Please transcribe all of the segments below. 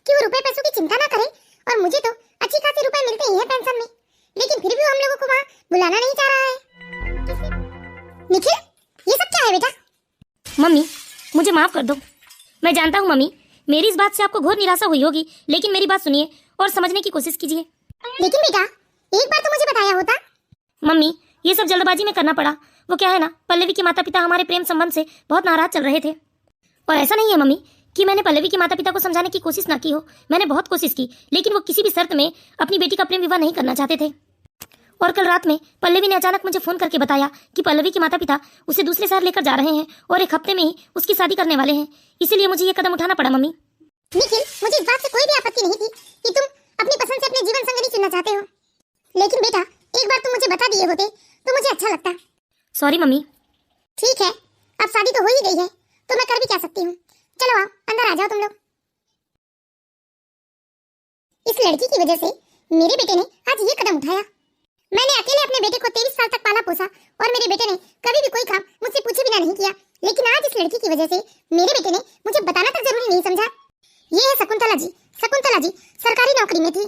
कि वो रुपए पैसों की चिंता ना करे, और मुझे तो अच्छी खासी रुपए मिलते ही हैं पेंशन में, लेकिन फिर भी वो हम लोगों को वहाँ बुलाना नहीं चाह रहा है। निखिल, ये सब क्या है बेटा? मम्मी मुझे माफ कर दो। मैं जानता हूँ मम्मी, मेरी इस बात से आपको घोर निराशा हुई होगी, लेकिन मेरी बात सुनिए और समझने की कोशिश कीजिए। लेकिन बेटा, एक बार तो मुझे बताया होता। मम्मी ये सब जल्दबाजी में करना पड़ा। वो क्या है ना, पल्लवी के माता पिता हमारे प्रेम संबंध से बहुत नाराज चल रहे थे। और ऐसा नहीं है मम्मी कि मैंने पल्लवी के माता पिता को समझाने की कोशिश ना की हो, मैंने बहुत कोशिश की, लेकिन वो किसी भी शर्त में अपनी बेटी का प्रेम विवाह नहीं करना चाहते थे। और कल रात में पल्लवी ने अचानक मुझे फोन करके बताया कि पल्लवी के माता पिता उसे दूसरे शहर लेकर जा रहे हैं और एक हफ्ते में ही उसकी शादी करने वाले हैं। इसीलिए मुझे ये कदम उठाना पड़ा मम्मी। निखिल, मुझे इस बात से कोई भी आपत्ति नहीं थी कि तुम अपनी पसंद से अपने जीवन संगनी चुनना चाहते हो, लेकिन बेटा एक बार तुम मुझे बता दिए होते तो मुझे अच्छा लगता। Sorry mummy. ठीक है, अब शादी तो हो ही गई है तो मैं कर भी क्या सकती हूँ। चलो आओ, अंदर आ जाओ तुम लोग। इस लड़की की वजह से मेरे बेटे ने आज ये कदम उठाया। मैंने अकेले अपने बेटे को 23 साल तक पाला पोसा, और मेरे बेटे ने कभी भी कोई काम मुझसे पूछे बिना नहीं किया, लेकिन आज इस लड़की की वजह से मेरे बेटे ने मुझे बताना तक जरूरी नहीं समझा। ये है शकुंतला जी। शकुंतला जी सरकारी नौकरी में थी,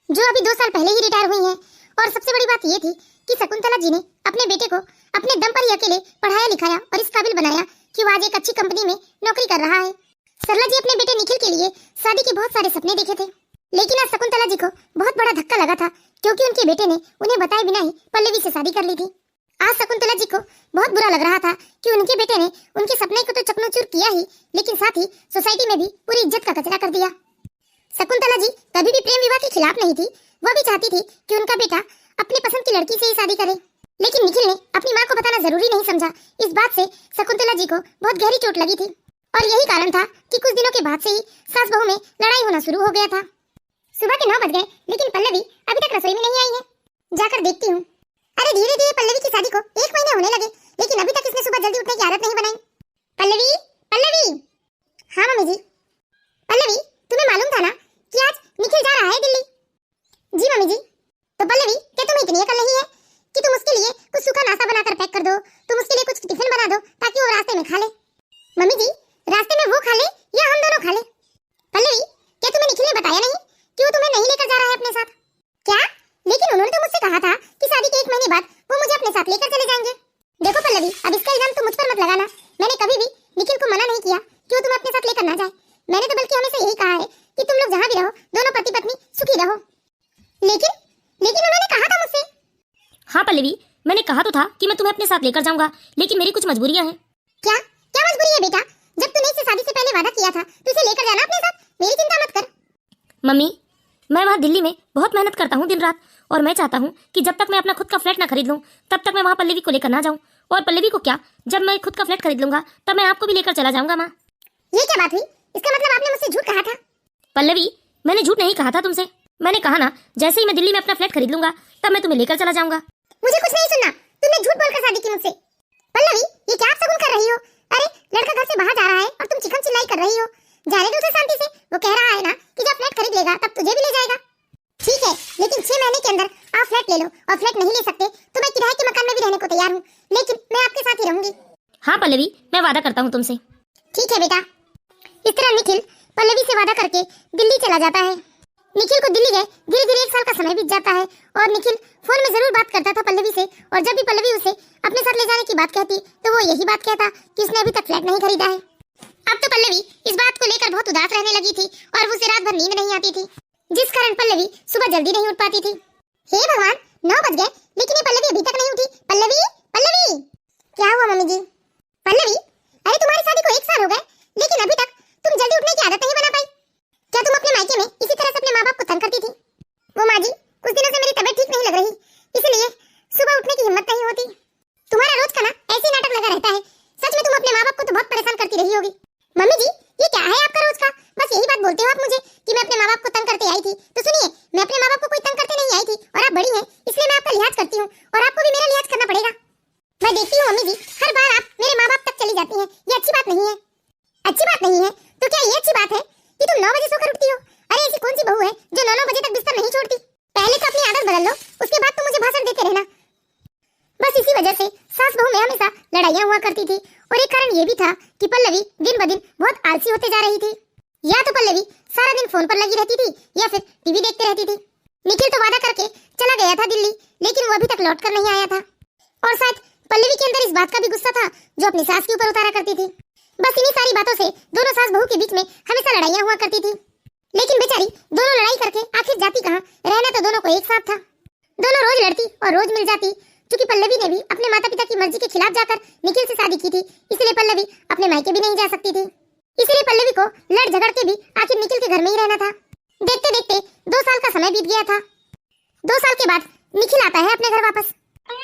जो अभी 2 साल पहले ही रिटायर हुई है। और सबसे बड़ी बात ये थी कि शकुंतला जी ने अपने बेटे को अपने दम पर ही अकेले पढ़ाया लिखाया और इस काबिल बनाया कि वो आज एक अच्छी कंपनी में नौकरी कर रहा है। सरला जी अपने बेटे निखिल के लिए शादी के बहुत सारे सपने देखे थे, लेकिन आज शकुंतला जी को बहुत बड़ा धक्का लगा था, क्योंकि उनके बेटे ने उन्हें बताए बिना ही पल्लवी से शादी कर ली थी। आज शकुंतला जी को बहुत बुरा लग रहा था कि उनके बेटे ने उनके सपने को तो चकनाचूर किया ही, लेकिन साथ ही सोसाइटी में भी पूरी इज्जत का कचरा कर दिया। शकुंतला जी कभी भी प्रेम विवाह के खिलाफ नहीं थी, वह भी चाहती थी कि उनका बेटा अपनी पसंद की लड़की से ही शादी करे, लेकिन निखिल ने अपनी माँ को बताना जरूरी नहीं समझा। इस बात से शकुंतला जी को बहुत गहरी चोट लगी थी, और यही कारण था कि कुछ दिनों के बाद से ही सास बहू में लड़ाई होना शुरू हो गया था। सुबह के 9 बज गए, लेकिन पल्लवी अभी तक रसोई में नहीं आई है। जाकर देखती हूँ। अरे धीरे धीरे पल्लवी की शादी को 1 महीने होने लगे, लेकिन अभी तक इसने सुबह जल्दी उठने की आदत नहीं बनाई। पल्लवी, पल्लवी। हाँ मम्मी जी। पल्लवी, तुम्हें मालूम था ना कि आज निखिल जा रहा है दिल्ली? जी मम्मी जी। तो पल्लवी, क्या तुम्हें इतनी अकल नहीं है कि तुम उसके लिए कुछ सूखा नाश्ता बनाकर पैक कर दो, तुम उसके लिए कुछ टिफिन बना दो ताकि वो रास्ते में खा ले। मम्मी जी, रास्ते में वो खा ले या हम दोनों खा ले? पल्लवी, क्या तुम्हें निखिल ने बताया नहीं कि वो तुम्हें नहीं लेकर जा रहा है अपने साथ? क्या? लेकिन उन्होंने तो मुझसे कहा था कि शादी के 1 महीने बाद वो मुझे अपने साथ लेकर चले जाएंगे। देखो पल्लवी, अब इसका इल्जाम तुम मुझ पर मत लगाना। मैंने कभी भी निखिल को मना नहीं किया कि वो तुम्हें अपने साथ लेकर ना जाए। मैंने तो बल्कि हमेशा यही कहा है कि तुम लोग जहाँ भी रहो दोनों पति पत्नी सुखी रहो। लेकिन उन्होंने कहा था मुझसे। हाँ पल्लवी, मैंने कहा तो था कि मैं तुम्हें अपने साथ लेकर जाऊंगा, लेकिन मेरी कुछ मजबूरियां हैं। क्या क्या मजबूरी है बेटा? जब तूने इससे शादी से पहले वादा किया था तो इसे लेकर जाना अपने साथ, मेरी चिंता मत कर। मम्मी, मैं वहाँ दिल्ली में बहुत मेहनत करता हूँ दिन रात, और मैं चाहता हूँ कि जब तक मैं अपना खुद का फ्लैट ना खरीद लूँ तब तक मैं वहाँ पल्लवी को लेकर ना जाऊँ। और पल्लवी को क्या, जब मैं खुद का फ्लैट खरीद लूंगा तब मैं आपको भी लेकर चला जाऊंगा। माँ, ये क्या बात हुई? इसका मतलब आपने मुझसे झूठ कहा था? पल्लवी, मैंने झूठ नहीं कहा था तुमसे। मैंने कहा ना, जैसे ही मैं दिल्ली में अपना फ्लैट खरीद लूंगा तब मैं तुम्हें लेकर चला जाऊंगा। मुझे कुछ नहीं सुनना, तुमने झूठ बोलकर शादी की मुझसे। पल्लवी, ये क्या आप शगुन कर रही हो? अरे लड़का घर से बाहर जा रहा है और तुम चिकन चिल्लाई कर रही हो। जाने दो उसे शांति से, वो कह रहा है ना कि जब फ्लैट खरीद लेगा तब तुझे भी ले जाएगा। ठीक है, लेकिन 6 महीने के अंदर आप फ्लैट ले लो, और फ्लैट नहीं ले सकते तो मैं किराए के मकान में भी रहने को तैयार हूँ, लेकिन मैं आपके साथ ही रहूंगी। हाँ पल्लवी, मैं वादा करता हूँ तुमसे। ठीक है बेटा। इस तरह निखिल पल्लवी से वादा करके दिल्ली चला जाता है। निखिल को दिल्ली गए धीरे धीरे 1 साल का समय बीत जाता है, और निखिल फोन में जरूर बात करता था पल्लवी से, और जब भी पल्लवी उसे अपने साथ ले जाने की बात कहती तो वो यही बात कहता कि उसने अभी तक फ्लैट नहीं खरीदा है। अब तो पल्लवी इस बात को लेकर बहुत उदास रहने लगी थी, और उसे रात भर नींद नहीं आती थी, जिस कारण पल्लवी सुबह जल्दी नहीं उठ पाती थी। हे भगवान, 9 बज गए, लेकिन ये पल्लवी अभी तक नहीं उठी। पल्लवी, पल्लवी। क्या हुआ मम्मी जी? पल्लवी, अरे तुम्हारी शादी को 1 साल हो गए, लेकिन अभी तक तुम जल्दी उठने की आदत नहीं बना पाई। क्या तुम अपने मायके में इसी तरह से अपने माँ बाप को तंग करती थी? वो माँ जी, कुछ दिनों से मेरी तबीयत ठीक नहीं लग रही, इसलिए सुबह उठने की हिम्मत नहीं होती। तुम्हारा रोज का ना ऐसे ही नाटक लगा रहता है। सच में तुम अपने माँ बाप को तो बहुत परेशान करती रही होगी। मम्मी जी, ये क्या है आपका रोज का? बस यही बात बोलते हो आप मुझे कि मैं अपने माँ बाप को तंग करते आई थी। तो सुनिए, मैं अपने माँ बाप को कोई तंग करते नहीं आई थी, और आप बड़ी हैं इसलिए मैं आपका लिहाज करती हूँ, और आपको भी मेरा लिहाज करना पड़ेगा। मैं देखती हूँ मम्मी जी, हर बार आप मेरे माँ बाप तक चली जाती हैं। ये अच्छी बात नहीं है। अच्छी बात नहीं है तो क्या ये अच्छी बात है कि तुम 9 बजे सोकर उठती हो? अरे ऐसी कौन सी बहू है जो 9 बजे तक बिस्तर नहीं छोड़ती? पहले तो अपनी आदत बदल लो, उसके बाद तुम मुझे भाषण देते रहना। बस इसी वजह से सास बहू में हमेशा लड़ाइयाँ हुआ करती थी, और एक कारण ये भी था कि पल्लवी दिन ब दिन बहुत आलसी होते जा रही थी। या तो पल्लवी सारा दिन फोन पर लगी रहती थी या फिर टीवी देखते रहती थी। निखिल तो वादा करके चला गया था दिल्ली, लेकिन वो अभी तक लौट कर नहीं आया था। और शायद पल्लवी के अंदर इस बात का भी गुस्सा था जो अपनी सास के ऊपर उतारा करती थी। बस इन्हीं सारी बातों से दोनों सास बहू के बीच में हमेशा लड़ाइयाँ हुआ करती थी। लेकिन बेचारी दोनों लड़ाई करके आखिर जाती कहाँ, रहना तो दोनों को एक साथ था। दोनों रोज लड़ती और रोज मिल जाती। क्योंकि पल्लवी ने भी अपने माता पिता की मर्जी के खिलाफ जाकर निखिल से शादी की थी, इसलिए पल्लवी अपने मायके भी नहीं जा सकती थी। इसलिए पल्लवी को लड़ झगड़ के भी आखिर निखिल के घर में ही रहना था। देखते देखते 2 साल का समय बीत गया था। 2 साल के बाद निखिल आता है अपने घर वापस।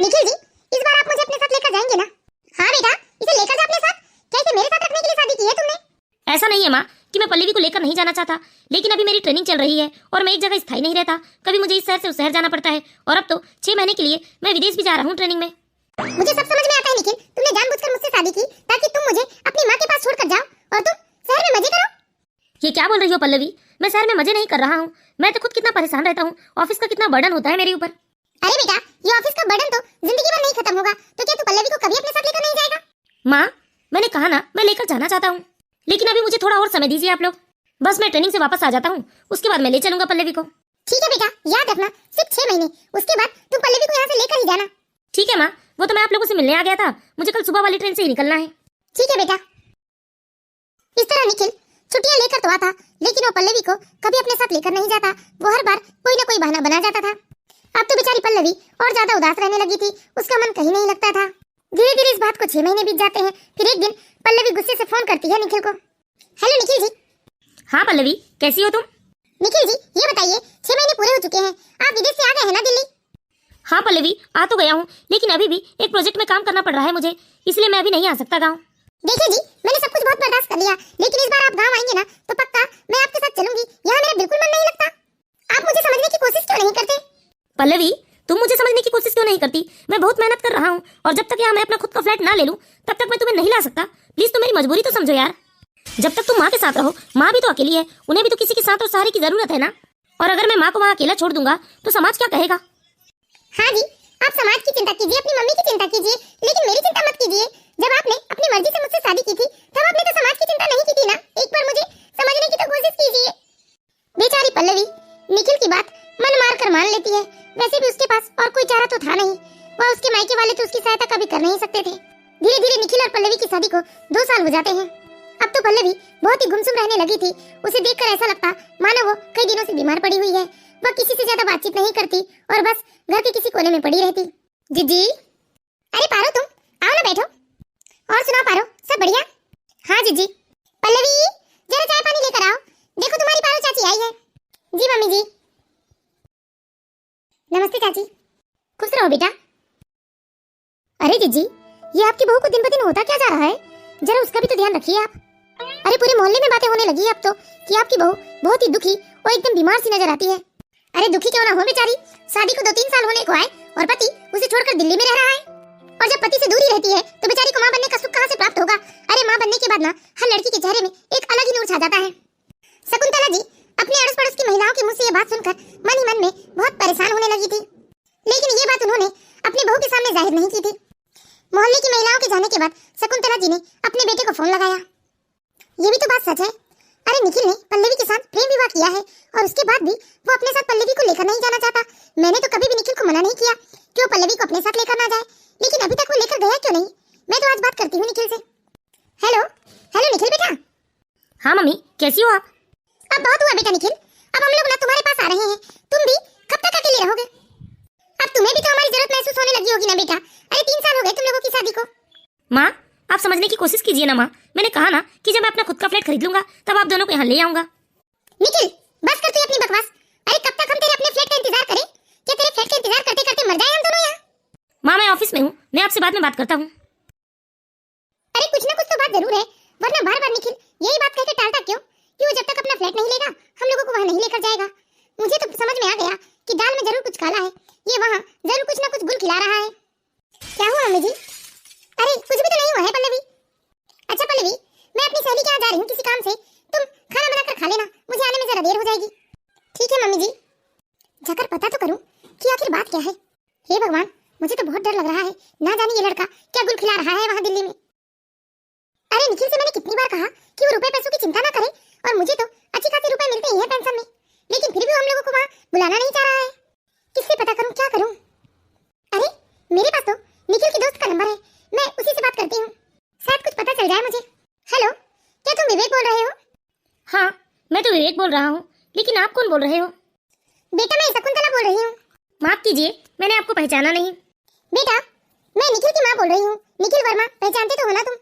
निखिल जी, इस बार आप मुझे अपने साथ लेकर जाएंगे ना? हाँ बेटा, इसे लेकर जा अपने साथ। कैसे मेरे साथ रखने के लिए शादी की है तुमने? ऐसा नहीं है माँ कि मैं पल्लवी को लेकर नहीं जाना चाहता, लेकिन अभी मेरी ट्रेनिंग चल रही है और मैं एक जगह स्थायी नहीं रहता। कभी मुझे इस शहर से उस शहर जाना पड़ता है और अब तो 6 महीने के लिए मैं विदेश भी जा रहा हूँ ट्रेनिंग में। मुझे सब समझ में आता है निखिल, तुमने जानबूझकर मुझसे शादी की ताकि तुम मुझे अपनी माँ के पास छोड़कर जाओ और तुम शहर में मजे करो। ये क्या बोल रही हो पल्लवी? मैं शहर में मजे नहीं कर रहा हूँ। मैं तो खुद कितना परेशान रहता हूँ, ऑफिस का कितना बर्डन होता है मेरे ऊपर। अरे बेटा, ये ऑफिस का बर्डन तो जिंदगी भर नहीं खत्म होगा, तो क्या तू पल्लवी को कभी अपने साथ लेकर नहीं जाएगा? माँ, मैंने कहा ना मैं लेकर जाना चाहता हूँ, लेकिन अभी मुझे थोड़ा और समय दीजिए आप लोग। बस मैं ट्रेनिंग से वापस आ जाता हूँ, उसके बाद मैं ले चलूंगा पल्लवी को। ठीक है बेटा, याद रखना सिर्फ 6 महीने, उसके बाद तुम पल्लवी को यहाँ से लेकर ही जाना। ठीक है माँ, वो तो मैं आप लोगों से मिलने आ गया था, मुझे कल सुबह वाली ट्रेन से ही निकलना है। ठीक है बेटा। इस तरह निखिल छुट्टियां लेकर तो आता, लेकिन वो पल्लवी को कभी अपने साथ लेकर नहीं जाता। वो हर बार कोई ना कोई बहाना बना जाता था। अब तो बेचारी पल्लवी और ज्यादा उदास रहने लगी थी, उसका मन कहीं नहीं लगता था। धीरे धीरे इस बात को 6 महीने बीत जाते हैं। फिर एक दिन पल्लवी गुस्से से फोन करती है निखिल को। हेलो निखिल जी। हाँ पल्लवी, कैसी हो तुम? निखिल जी, ये बताइए 6 महीने पूरे हो चुके हैं, आप विदेश से आ गए हैं ना दिल्ली? हाँ पल्लवी, आ तो गया हूँ, लेकिन अभी भी एक प्रोजेक्ट में काम करना पड़ रहा है मुझे, इसलिए मैं अभी नहीं आ सकता गाँव। देखिए जी, मैंने सब कुछ बहुत बर्दाश्त कर लिया, लेकिन इस बार आप गांव आएंगे ना तो पक्का मैं आपके साथ चलूंगी। यहाँ मेरा बिल्कुल मन नहीं लगता। आप मुझे समझने की कोशिश क्यों नहीं करते? पल्लवी, तुम मुझे समझने की कोशिश क्यों नहीं करती? मैं बहुत मेहनत कर रहा हूँ और जब तक यहाँ मैं अपना खुद का फ्लैट ना ले लूँ तब तक मैं तुम्हें नहीं ला सकता। प्लीज तुम मेरी मजबूरी तो समझो यार। जब तक तुम माँ के साथ रहो, माँ भी तो अकेली है, उन्हें भी तो किसी के साथ और सहारे की जरूरत है ना। और अगर मैं माँ को वहाँ अकेला छोड़ दूंगा तो समाज क्या कहेगा? हाँ जी, आप समाज की चिंता कीजिए, अपनी मम्मी की चिंता कीजिए, लेकिन मेरी चिंता मत कीजिए। जब आपने अपनी मर्जी से मुझसे शादी की थी तब आपने तो समाज की चिंता नहीं की थी ना। एक बार मुझे समझने की तो कोशिश कीजिए। बेचारी पल्लवी निखिल की बात मन मार कर मान लेती है। वैसे भी उसके पास और कोई चारा तो था नहीं, वह उसके मायके वाले तो उसकी सहायता कभी कर नहीं सकते थे। धीरे धीरे निखिल और पल्लवी की शादी को 2 साल हो जाते हैं। अब तो पल्लवी बहुत ही गुमसुम रहने लगी थी। उसे देखकर ऐसा लगता मानो वो कई दिनों से बीमार पड़ी हुई है। वह किसी से ज्यादा बातचीत नहीं करती और बस घर के किसी कोने में पड़ी रहती। जीजी, अरे पारो तुम आओ ना, बैठो। और सुनाओ पारो, सब बढ़िया? हाँ जीजी। पल्लवी, जरा चाय पानी लेकर आओ, देखो तुम्हारी पारो चाची आई है। जी मम्मी जी। नमस्ते चाची। खुश रहो बेटा। अरे जीजी, ये आपकी बहू को दिन ब दिन होता क्या जा रहा है? जरा उसका भी तो ध्यान रखिए आप। अरे पूरे मोहल्ले में बातें होने लगी है अब तो कि आपकी बहू बहुत ही दुखी और एकदम बीमार सी नजर आती है। अरे दुखी क्यों ना हो बेचारी, शादी को 2-3 साल होने को आए और पति उसे छोड़कर दिल्ली में रह रहा है। और जब पति से दूरी रहती है तो बेचारी को माँ बनने का सुख कहाँ से प्राप्त होगा? अरे माँ बनने के बाद ना हर लड़की के चेहरे में एक अलग ही नूर छा जाता है। शकुंतला जी अपने अड़ोस पड़ोस की महिलाओं के मुंह से ये बात सुनकर मन ही मन में बहुत परेशान होने लगी थी, लेकिन ये बात उन्होंने अपनी बहू के सामने जाहिर नहीं की थी। मोहल्ले की महिलाओं के जाने के बाद शकुंतला जी ने अपने बेटे को फोन लगाया। ये भी तो बात सच है। अरे निखिल ने पल्लवी के साथ प्रेम विवाह किया है और उसके बाद भी वो अपने साथ पल्लवी को लेकर नहीं जाना चाहता। मैंने तो कभी भी निखिल को मना नहीं किया कि वो पल्लवी को अपने साथ लेकर ना जाए, लेकिन अभी तक वो लेकर गया क्यों नहीं? मैं तो आज बात करती हूँ निखिल से। हेलो हेलो निखिल बेटा। हाँ मम्मी, कैसी हो आप? अब बहुत हुआ बेटा निखिल, अब हम लोग ना तुम्हारे पास आ रहे हैं। तुम भी कब तक अकेले रहोगे? अब तुम्हें भी तो हमारी जरूरत महसूस होने लगी होगी ना बेटा। अरे 3 साल हो गए तुम लोगों की शादी को। माँ, आप समझने की कोशिश कीजिए ना माँ। मैंने कहा ना कि जब मैं अपना खुद का फ्लैट खरीद लूंगा तब आप दोनों को यहाँ ले आऊंगा। निखिल बस कर तू अपनी बकवास। अरे कब तक हम तेरे अपने फ्लैट का इंतजार करें? क्या तेरे फ्लैट का इंतजार करते करते मर जाए हम दोनों यहाँ? माँ मैं ऑफिस में हूँ, मैं आपसे बाद में बात करता हूँ। अरे कुछ ना कुछ तो बात जरूर है, वरना बार बार निखिल यही बात कहकर टालता क्यों कि वो जब तक अपना फ्लैट नहीं लेगा हम लोगों को वहाँ नहीं लेकर जाएगा। मुझे तो समझ में आ गया कि दाल में जरूर कुछ काला है, ये वहाँ जरूर कुछ ना कुछ गुल खिला रहा है। क्या हुआ मम्मी जी? अरे कुछ भी तो नहीं हुआ है पल्लवी। अच्छा पल्लवी, मैं अपनी सहेली के यहाँ जा रही हूँ किसी काम से, तुम खाना बनाकर खा लेना, मुझे आने में जरा देर हो जाएगी। ठीक है मम्मी जी। जाकर पता तो करूँ कि आखिर बात क्या है। हे भगवान, मुझे तो बहुत डर लग रहा है, ना जाने ये लड़का क्या गुल खिला रहा है वहाँ दिल्ली में। अरे निखिल से मैंने कितनी बार कहा कि वो रुपए पैसों की चिंता ना करे और मुझे तो अच्छी खासी रुपए मिलते ही हैं पेंशन में, लेकिन फिर भी वो हम लोगों को वहाँ बुलाना नहीं चाह रहा है। किससे पता करूं, क्या करूं? अरे मेरे पास तो निखिल की दोस्त का नंबर है, मैं उसी से बात करती हूँ, शायद कुछ पता चल जाए मुझे। हेलो, क्या तुम विवेक बोल रहे हो? हाँ, मैं तो विवेक बोल रहा हूँ, लेकिन आप कौन बोल रहे हो? बेटा मैं शकुंतला बोल रही हूँ। माफ कीजिए, मैंने आपको पहचाना नहीं। बेटा मैं निखिल की माँ बोल रही हूँ, निखिल वर्मा, पहचानते तो हो ना तुम?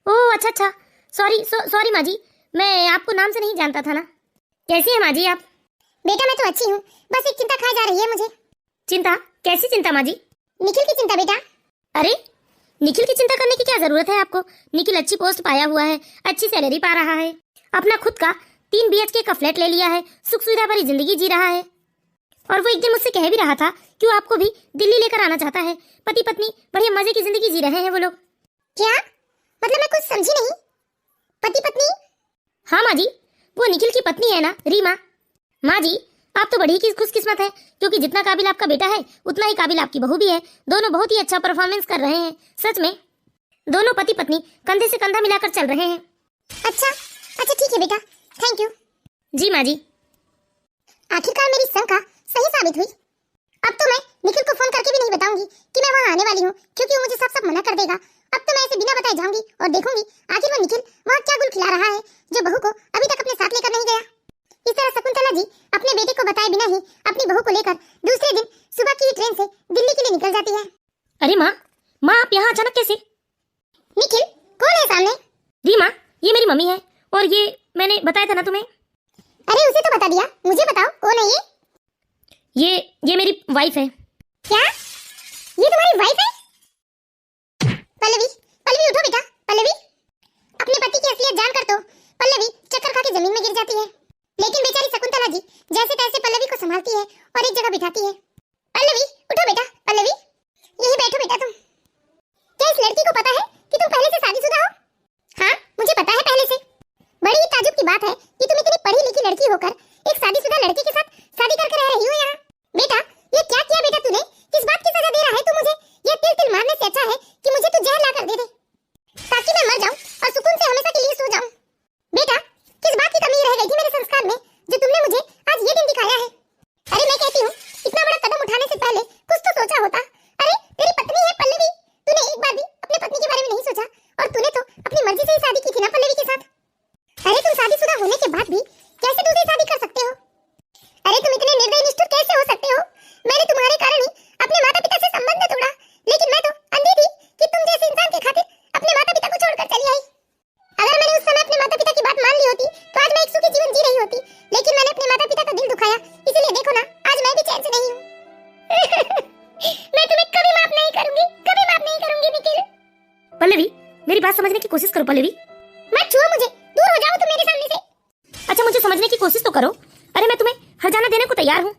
ओह अच्छा, सॉरी माँ जी, मैं आपको नाम से नहीं जानता था ना। कैसी है माँ जी आप? बेटा मैं तो अच्छी हूँ, बस एक चिंता खाई जा रही है मुझे। चिंता? कैसी चिंता माँ जी? निखिल की चिंता बेटा। अरे निखिल की चिंता करने की क्या जरूरत है आपको? निखिल अच्छी पोस्ट पाया हुआ है, अच्छी सैलरी पा रहा है, अपना खुद का 3 BHK का फ्लैट ले लिया है, सुख सुविधा भरी जिंदगी जी रहा है। और वो एक दिन मुझसे कह भी रहा था कि वो आपको भी दिल्ली लेकर आना चाहता है। पति पत्नी बढ़िया मजे की जिंदगी जी रहे हैं वो लोग। क्या मतलब, मैं कुछ समझी नहीं। पति पत्नी? हाँ माँ जी, वो निखिल की पत्नी है ना, रीमा। माँ जी आप तो बड़ी ही खुशकिस्मत है, क्योंकि जितना काबिल आपका बेटा है उतना ही काबिल आपकी बहू भी है। दोनों बहुत ही अच्छा परफॉर्मेंस कर रहे हैं, सच में दोनों पति पत्नी कंधे से कंधा मिलाकर चल रहे हैं। अच्छा ठीक है बेटा, थैंक यू। जी माँ जी। आखिरकार मेरी शंका सही साबित हुई। अब तो मैं निखिल को फोन करके भी नहीं बताऊंगी कि मैं वहाँ आने वाली हूँ, क्योंकि वो मुझे साफ मना कर देगा। अब तो मैं ऐसे बिना बताए जाऊंगी और देखूंगी आखिर वो निखिल वहाँ क्या गुल खिला रहा है जो बहू को अभी तक अपने साथ लेकर नहीं गया। इस तरह शकुंतला जी अपने बेटे को बताए बिना ही अपनी बहू को लेकर दूसरे दिन सुबह की ट्रेन से दिल्ली के लिए निकल जाती है। अरे माँ आप यहाँ अचानक कैसे? निखिल कौन है सामने? रीमा, ये मेरी मम्मी है, और ये मैंने बताया था ना तुम्हें। अरे उसे तो बता दिया, मुझे बताओ कौन है ये मेरी वाइफ है। क्या ये तुम्हारी वाइफ है? पल्लवी उठो बेटा। पल्लवी, अपने पति की असलियत जानकर तो पल्लवी चक्कर खा के जमीन में गिर जाती है, लेकिन बेचारी शकुंतला जी जैसे तैसे पल्लवी को संभालती है और एक जगह बिठाती है। पल्लवी उठो बेटा। पल्लवी यही बैठो बेटा तुम। क्या इस लड़की को पता है कि तुम पहले से शादीशुदा हो? हाँ मुझे पता है पहले से। बड़ी ही ताज्जुब की बात है कि तुम इतनी पढ़ी लिखी लड़की होकर एक शादीशुदा लड़के के साथ शादी करके रह रही हो यहाँ। बेटा ये क्या किया बेटा तूने? किस बात की सजा दे रहा है तू मुझे? ये तिल मारने से अच्छा है कि मुझे तू जहर ला कर दे दे, ताकि मैं मर जाऊं और सुकून से हमेशा के लिए सो जाऊं। बेटा किस बात की कमी रह गई थी मेरे संस्कार में जो तुमने मुझे आज ये दिन दिखाया है? अरे मैं कहती हूँ इतना बड़ा कदम उठाने से पहले कुछ तो सोचा होता। अरे तेरी पत्नी है पल्लवी, तूने एक बार भी अपने पत्नी के बारे में नहीं सोचा, और तूने तो अपनी मर्जी से ही शादी की थी ना पल्लवी के साथ। अरे तुम शादीशुदा होने के बाद भी कैसे दूसरी शादी कर सकते हो? अरे तुम इतने निर्दयी निष्ठुर कैसे हो सकते हो? मैंने तुम्हारे कारण ही अपने माता पिता से संबंध तोड़ा, लेकिन मैं तो अंधी थी कि तुम जैसे इंसान के खातिर अपने माता पिता को छोड़कर चली आई। अगर मैंने उस समय अपने माता पिता की बात मान ली होती तो आज मैं एक सुखी जीवन जी रही होती, लेकिन मैंने अपने माता पिता का दिल दुखाया, इसलिए देखो ना आज मैं भी चैन से नहीं हूँ। मैं तुम्हें कभी माफ नहीं करूंगी, कभी माफ नहीं करूंगी निखिल। पल्लवी मेरी बात समझने की कोशिश करो। पल्लवी मत छुओ मुझे, दूर हो जाओ तुम मेरे सामने से। अच्छा मुझे समझने की कोशिश तो करो। अरे मैं तुम्हें हर्जाना देने को तैयार हूँ,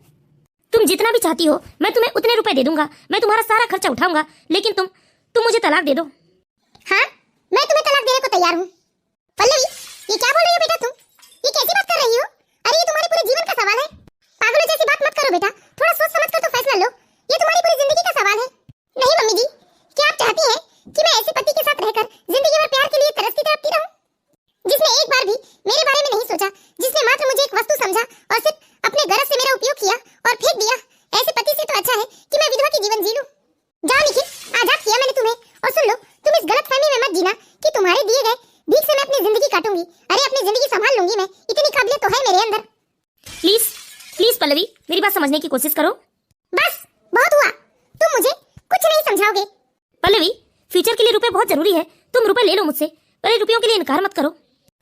तुम जितना भी चाहती हो मैं तुम्हें उतने रुपए दे दूंगा, मैं तुम्हारा सारा खर्चा उठाऊंगा, लेकिन तुम मुझे तलाक दे दो। हाँ मैं तुम्हें तलाक देने को तैयार हूँ। पल्लवी ये क्या बोल रही हो बेटा तुम? ये कैसी बात कर रही हो? अरे ये तुम्हारे पूरे जीवन का सवाल है। पागलों जैसी बात मत करो बेटा, थोड़ा सोच समझ कर तो फैसला लो। ये तुम्हारी पूरी जिंदगी का सवाल है। नहीं मम्मी जी, क्या आप चाहती हैं कि मैं ऐसे पति के साथ रहकर जिंदगी भर प्यार के लिए तरसती तड़पती रहूं, जिसने एक बार भी मेरे बारे में नहीं सोचा, जिसने मात्र मुझे एक वस्तु समझा और सिर्फ अपने गरज से मेरा उपयोग किया और फेंक दिया? ऐसे पति से तो अच्छा है कि मैं विधवा की जीवन जी लूं। जाओ निखिल, आजाद किया मैंने तुम्हें, और सुन लो तुम इस गलतफहमी में मत जीना कि तुम्हारे दिए गए भीख से मैं अपनी जिंदगी काटूंगी। अरे अपनी जिंदगी संभाल लूंगी मैं, इतनी काबिलियत तो है मेरे अंदर। प्लीज पल्लवी मेरी बात समझने की कोशिश करो। बस बहुत हुआ, तुम मुझे कुछ नहीं समझाओगे। पल्लवी फ्यूचर के लिए रुपए बहुत जरूरी है, तुम रुपए ले लो मुझसे, पर रुपयों के लिए इनकार मत करो।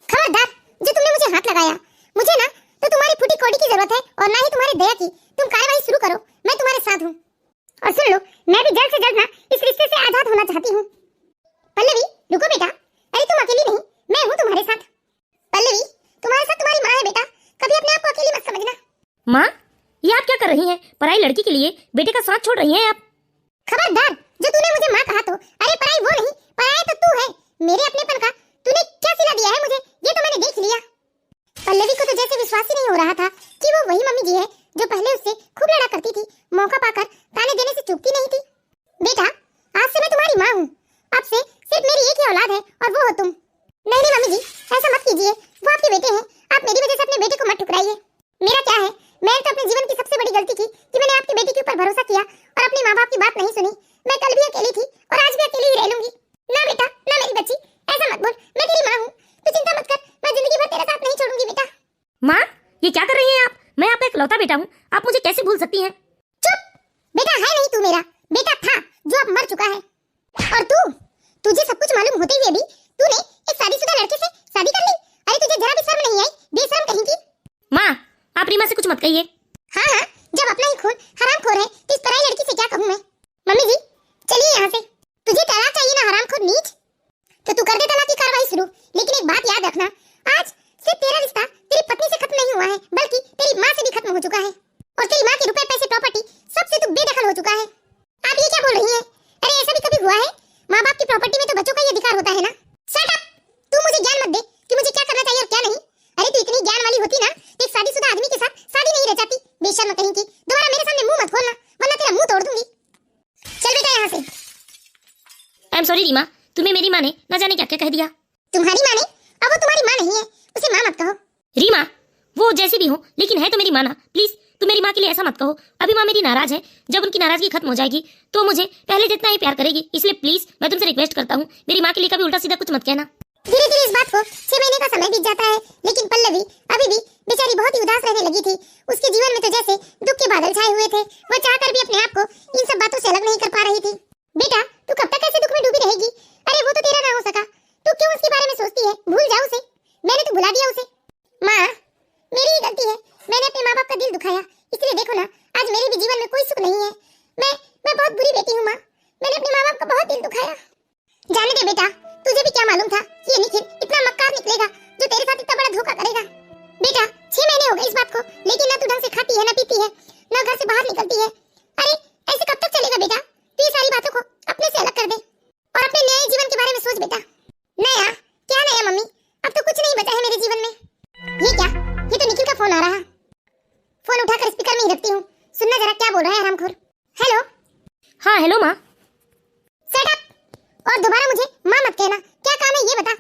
खबरदार, जो तुमने मुझे हाथ लगाया, मुझे ना तो तुम्हारी फूटी कौड़ी की जरूरत है और ना ही तुम्हारी दया की। तुम कार्रवाई शुरू करो, मैं तुम्हारे साथ हूँ। और सुन लो, मैं भी जल्द से जल्द ना इस रिश्ते से आजाद होना चाहती हूँ। पल्लवी रुको बेटा, अरे तुम अकेली नहीं, मैं हूँ तुम्हारे साथ। पल्लवी तुम्हारे साथ तुम्हारी माँ है बेटा, कभी अपने आप को अकेली मत समझना। माँ ये आप क्या कर रही हैं? पराई लड़की के लिए बेटे का साथ छोड़ रही हैं आप। खबरदार, जो तूने मुझे माँ कहा तो अरे पराई वो नहीं, पराया तो तू है। मेरे अपनेपन का तूने क्या सिला दिया है मुझे, ये तो मैंने देख लिया। पल्लवी को तो जैसे विश्वास ही नहीं हो रहा था कि वो वही मम्मी जी है जो पहले उससे खूब लड़ा करती थी, मौका पाकर ताने देने से चूकती नहीं थी। बेटा आज से मैं तुम्हारी माँ हूँ, अब से सिर्फ मेरी एक ही औलाद है और वो हो तुम। नहीं मम्मी जी, ऐसा मत कीजिए, वो आपके बेटे हैं, आप मेरा क्या है, मैंने तो अपने जीवन की सबसे बड़ी गलती की कि मैंने आपकी बेटी के ऊपर भरोसा किया और अपने माँ बाप की बात नहीं सुनी। मैं कल भी अकेली थी और आज भी अकेली ही रह लूंगी। ना बेटा, ना मेरी बच्ची, ऐसा मत बोल, मैं तेरी माँ हूँ, तू चिंता मत कर, मैं जिंदगी भर तेरा साथ नहीं छोड़ूंगी बेटा। माँ, ये क्या कर रही हैं आप? मैं आपका इकलौता बेटा हूँ, आप मुझे कैसे भूल सकती हैं? चुप, बेटा है नहीं तू मेरा, बेटा था जो अब मर चुका है। और तुझे सब कुछ मालूम होते हुए भी तूने एक शादीशुदा लड़के से शादी कर ली। अरे तुझे जरा भी शर्म नहीं आई, बेशर्म कहीं की। माँ, आप रीमा से कुछ मत कहिए। हाँ, जब अपना ही खून हरामखोर है तो इस पराई लड़की से क्या कहूँ मैं। मम्मी जी चलिए यहाँ से। तुझे तलाक चाहिए ना हरामखोर नीच, तो तू कर दे तलाक की कार्रवाई शुरू। लेकिन एक बात याद रखना, आज सिर्फ तेरा रिश्ता तेरी पत्नी से खत्म नहीं हुआ है, बल्कि तेरी माँ से भी खत्म हो चुका है। और तेरी माँ के रुपए पैसे प्रॉपर्टी सबसे तू बेदखल हो चुका है। आप ये क्या बोल रही हैं? अरे ऐसा भी कभी हुआ है? माँ बाप की प्रॉपर्टी में तो बच्चों का ही अधिकार होता है ना। शट अप, तू मुझे ज्ञान मत दे कि मुझे क्या करना चाहिए और क्या नहीं। अरे तू इतनी ज्ञान वाली होती ना तो एक शादीशुदा आदमी के साथ शादी नहीं रचाती। बेशर्म कहीं की, दोबारा मेरे सामने मुंह मत खोलना वरना तेरा मुंह तोड़ दूंगी। चल बेटा यहाँ से। आई एम सॉरी रीमा, तुम्हें मेरी माँ ने न जाने क्या क्या कह दिया। तुम्हारी माँ ने? अब वो तुम्हारी माँ नहीं है, उसे माँ मत कहो। रीमा, वो जैसी भी हो लेकिन है तो मेरी माँ ना। प्लीज तुम मेरी माँ के लिए ऐसा मत कहो। अभी माँ मेरी नाराज है, जब उनकी नाराजगी खत्म हो जाएगी तो मुझे पहले जितना ही प्यार करेगी। इसलिए प्लीज मैं तुमसे रिक्वेस्ट करता हूँ, मेरी माँ के लिए कभी उल्टा सीधा कुछ मत कहना। धीरे धीरे इस बात को 6 महीने का समय बीत जाता है, लेकिन पल्लवी अभी भी बेचारी बहुत ही उदास रहने लगी थी। उसके जीवन में तो जैसे दुख के बादल छाए हुए थे। वो चाहकर भी अपने आप को इन सब बातों से अलग नहीं कर पा रही थी। बेटा तू कब तक ऐसे दुख में डूबी रहेगी? अरे वो तो तेरा ना हो सका, तू क्यों उसके बारे में सोचती है? भूल जा उसे, मैंने तो भुला दिया उसे। माँ मेरी ही गलती है, मैंने अपने माँ बाप का दिल दुखाया, इसलिए देखो ना आज मेरे भी जीवन में कोई सुख नहीं है। मैं बहुत बुरी बेटी हूँ माँ, मैंने अपने माँ बाप का बहुत दिल दुखाया। जाने दे बेटा, तुझे भी क्या मालूम था कि ये निखिल इतना मक्कार निकलेगा जो तेरे साथ इतना बड़ा धोखा करेगा। बेटा 6 महीने हो गए इस बात को, लेकिन ना तू ढंग से खाती है ना पीती है, ना घर से बाहर निकलती है। अरे ऐसे कब तक चलेगा बेटा? तू ये सारी बातों को अपने से अलग कर दे और अपने नए जीवन के बारे में सोच बेटा। नया? क्या नया मम्मी? अब तो कुछ नहीं बचा है मेरे जीवन में। ये क्या? ये तो निखिल का फोन आ रहा। फोन उठाकर स्पीकर में ही रखती हूँ, सुनना जरा क्या बोल रहा है हरामखोर। हेलो। हाँ हेलो माँ। सेट अप, और दोबारा मुझे माँ मत कहना। क्या काम है ये बता।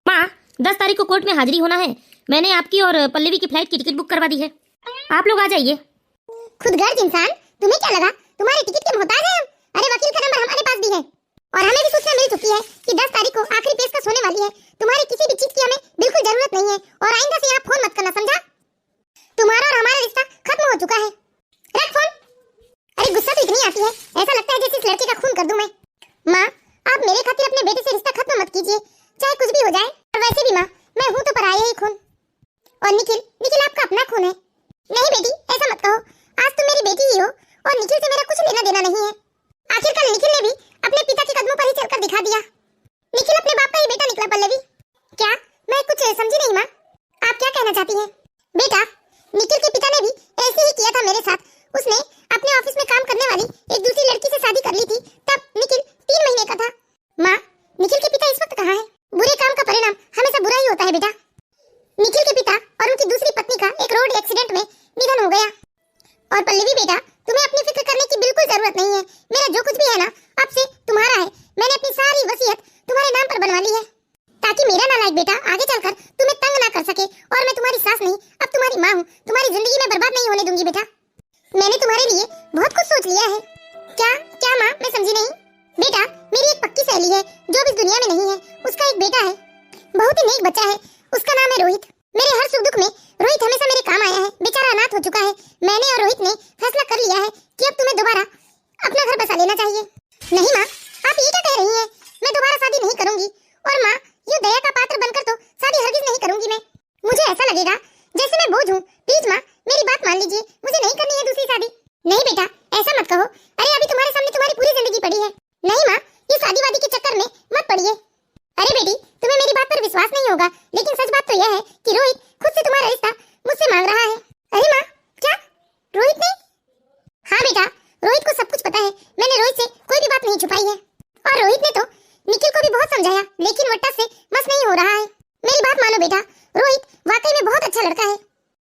माँ 10 तारीख को कोर्ट में हाजिरी होना है, मैंने आपकी और पल्लवी की फ्लाइट की टिकट बुक करवा दी है, आप लोग आ जाइए। खुदगर्ज इंसान, तुम्हें क्या लगा तुम्हारे टिकट के मोहताज हैं हम? अरे वकील का नंबर हमारे पास भी है और हमें भी सूचना मिल चुकी है कि 10 तारीख को आखिरी पेशकश होने वाली है। तुम्हारी किसी भी चीज की हमें बिल्कुल जरूरत नहीं है और आइंदा से यहाँ फोन मत करना, समझा? तुम्हारा और हमारा रिश्ता खत्म हो चुका है। रख फोन। अरे गुस्सा तो इतनी आती है, ऐसा लगता है जैसे इस लड़के का खून कर दूं मैं। माँ आप मेरे खातिर अपने बेटे से रिश्ता खत्म मत कीजिए, चाहे कुछ भी हो जाए। और वैसे भी माँ मैं हूँ तो पराया ही खून, और निखिल आपका अपना खून है। नहीं बेटी ऐसा मत कहो, आज तुम मेरी बेटी ही हो और निखिल से मेरा कुछ लेना देना नहीं है। आखिरकार निखिल ने भी अपने पिता के कदमों पर ही चलकर दिखा दिया। निखिल अपने बाप का ही बेटा निकला। पल्लवी क्या? मैं कुछ समझी नहीं माँ, आप क्या कहना चाहती हैं? बेटा निखिल के पिता ने भी ऐसे ही किया था मेरे साथ। उसने अपने ऑफिस में काम करने वाली एक दूसरी लड़की से शादी कर ली थी, तब निखिल 3 महीने का था। माँ निखिल के पिता इस वक्त कहाँ है? बुरे काम का परिणाम हमेशा बुरा ही होता है बेटा। निखिल के पिता और उनकी दूसरी पत्नी का एक रोड एक्सीडेंट में निधन हो गया। और पल्लवी बेटा तुम्हें अपनी फिक्र करने की बिल्कुल जरूरत नहीं है, मेरा जो कुछ भी है ना अब से तुम्हारा है। मैंने अपनी सारी वसीयत तुम्हारे नाम पर बनवा ली है ताकि मेरा नालायक बेटा आगे चलकर तुम्हें तंग ना कर सके। और मैं तुम्हारी सास नहीं अब तुम्हारी माँ हूँ, तुम्हारी जिंदगी में बर्बाद नहीं होने दूंगी बेटा। मैंने तुम्हारे लिए बहुत कुछ सोच लिया है। क्या माँ? मैं समझी नहीं। बेटा मेरी एक पक्की सहेली है जो इस दुनिया में नहीं है, उसका एक बेटा है, बहुत ही नेक बच्चा है, उसका नाम है रोहित। मेरे हर सुख दुख में रोहित हमेशा मेरे काम आया है, बेचारा अनाथ हो चुका है। मैंने और रोहित ने फैसला कर लिया है कि अब तुम्हें दोबारा अपना घर बसा लेना चाहिए। नहीं माँ आप ये क्या कह रही हैं? मैं दोबारा शादी नहीं करूंगी। और माँ ये दया का पात्र बनकर तो शादी हरगिज नहीं करूंगी मैं, मुझे ऐसा लगेगा जैसे मैं बोझ हूँ। प्लीज माँ मेरी बात मान लीजिए, मुझे नहीं करनी है दूसरी शादी। नहीं बेटा ऐसा मत कहो, अरे अभी तुम्हारे सामने तुम्हारी पूरी जिंदगी पड़ी है। नहीं माँ ये शादीवादी के चक्कर में मत पड़िए। अरे बेटी तुम्हें मेरी बात पर विश्वास नहीं होगा, लेकिन सच बात तो यह है कि रोहित खुद से तुम्हारा रिश्ता मुझसे मांग रहा है। अरे माँ क्या रोहित ने? हाँ बेटा रोहित को सब कुछ पता है, मैंने रोहित से कोई भी बात नहीं छुपाई है। और रोहित ने तो निखिल को भी बहुत समझाया, लेकिन वो टस से मस नहीं हो रहा है। मेरी बात मानो बेटा, रोहित वाकई में बहुत अच्छा लड़का है।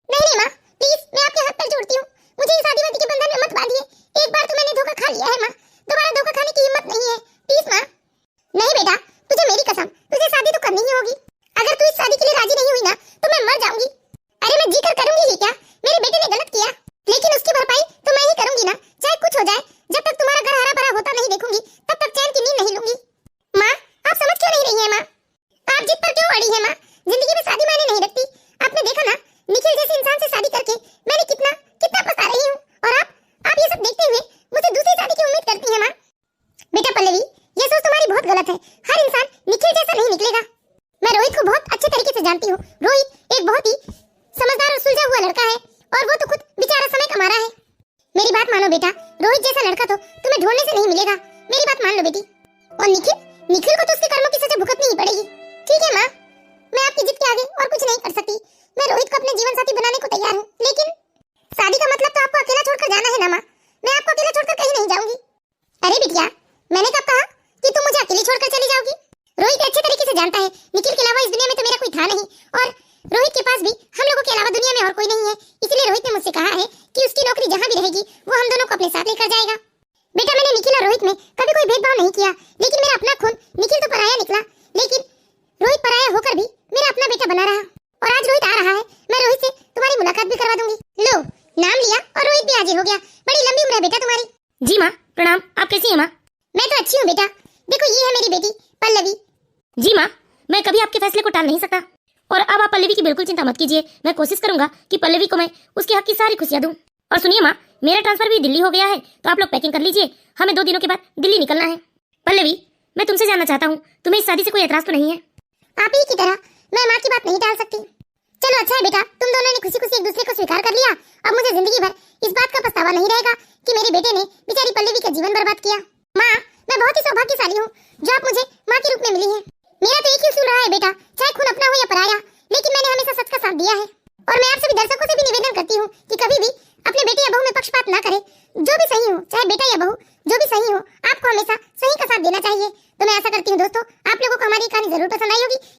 नहीं माँ प्लीज मैं आपके हाथ पर जोड़ती हूँ, मुझे इस शादीवादी के बंधन में मत बांधिए। और वो तो खुद बेचारा समय कमा रहा है। मेरी बात मानो बेटा, रोहित जैसा लड़का तो तुम्हें ढूंढने से नहीं मिलेगा। मेरी बात मान लो बेटी। और निखिल को तो उसके कर्मों की सजा भुगतनी ही पड़ेगी। ठीक है माँ, मैं आपकी जिद के आगे और कुछ नहीं कर सकती। मैं रोहित को अपने जीवन साथी बनाने को तैयार हूँ, लेकिन शादी का मतलब तो आपको अकेला छोड़कर जाना है ना माँ। मैं आपको अकेला छोड़कर कहीं नहीं जाऊंगी। अरे बिटिया, मैंने कब कहा कि तुम मुझे अकेले छोड़कर चली जाओगी? रोहित अच्छे तरीके से जानता है निखिल के अलावा इस दुनिया में तो मेरा कोई था नहीं, और रोहित के पास भी हम लोगों के अलावा दुनिया में और कोई नहीं है। इसलिए रोहित ने मुझसे कहा है कि उसकी नौकरी जहाँ भी रहेगी वो हम दोनों को अपने साथ लेकर जाएगा। बेटा, मैंने निखिल और रोहित में कभी कोई भेदभाव नहीं किया, लेकिन मेरा अपना खून निखिल तो पराया निकला, लेकिन रोहित पराया होकर भी मेरा अपना बेटा बना रहा। और आज रोहित आ रहा है, मैं रोहित से तुम्हारी मुलाकात भी करवा दूंगी। लो, नाम लिया और रोहित भी हाजिर हो गया। बड़ी लंबी उम्र है बेटा तुम्हारी। जी माँ, प्रणाम। आप कैसी हैं माँ? मैं तो अच्छी हूँ बेटा। देखो, ये है मेरी बेटी पल्लवी। जी माँ, मैं कभी आपके फैसले को टाल नहीं सकता, और अब आप पल्लवी की बिल्कुल चिंता मत कीजिए। मैं कोशिश करूंगा कि पल्लवी को मैं उसके हक की सारी खुशियां दूं। और सुनिए माँ, मेरा ट्रांसफर भी दिल्ली हो गया है, तो आप लोग पैकिंग कर लीजिए। हमें 2 दिनों के बाद दिल्ली निकलना है। पल्लवी, मैं तुमसे जानना चाहता हूँ, तुम्हें इस शादी से कोई एतराज तो नहीं है? आप ही की तरह मैं माँ की बात नहीं टाल सकती। चलो अच्छा है बेटा, तुम दोनों ने खुशी खुशी एक दूसरे को स्वीकार कर लिया। अब मुझे जिंदगी भर इस बात का पछतावा नहीं रहेगा कि मेरे बेटे ने बेचारी पल्लवी का जीवन बर्बाद किया। माँ, मैं बहुत ही सौभाग्यशाली हूँ जो आप मुझे माँ के रूप में मिली है। मेरा तो एक ही उसूल रहा है बेटा, चाहे खून अपना हो या पराया, लेकिन मैंने हमेशा सच का साथ दिया है। और मैं आप सभी दर्शकों से भी निवेदन करती हूँ कि कभी भी अपने बेटे या बहू में पक्षपात ना करें। जो भी सही हो, चाहे बेटा या बहू, जो भी सही हो, आपको हमेशा सही का साथ देना चाहिए। तो मैं आशा करती हूँ दोस्तों, आप लोगों को हमारी कहानी जरूर पसंद आई होगी।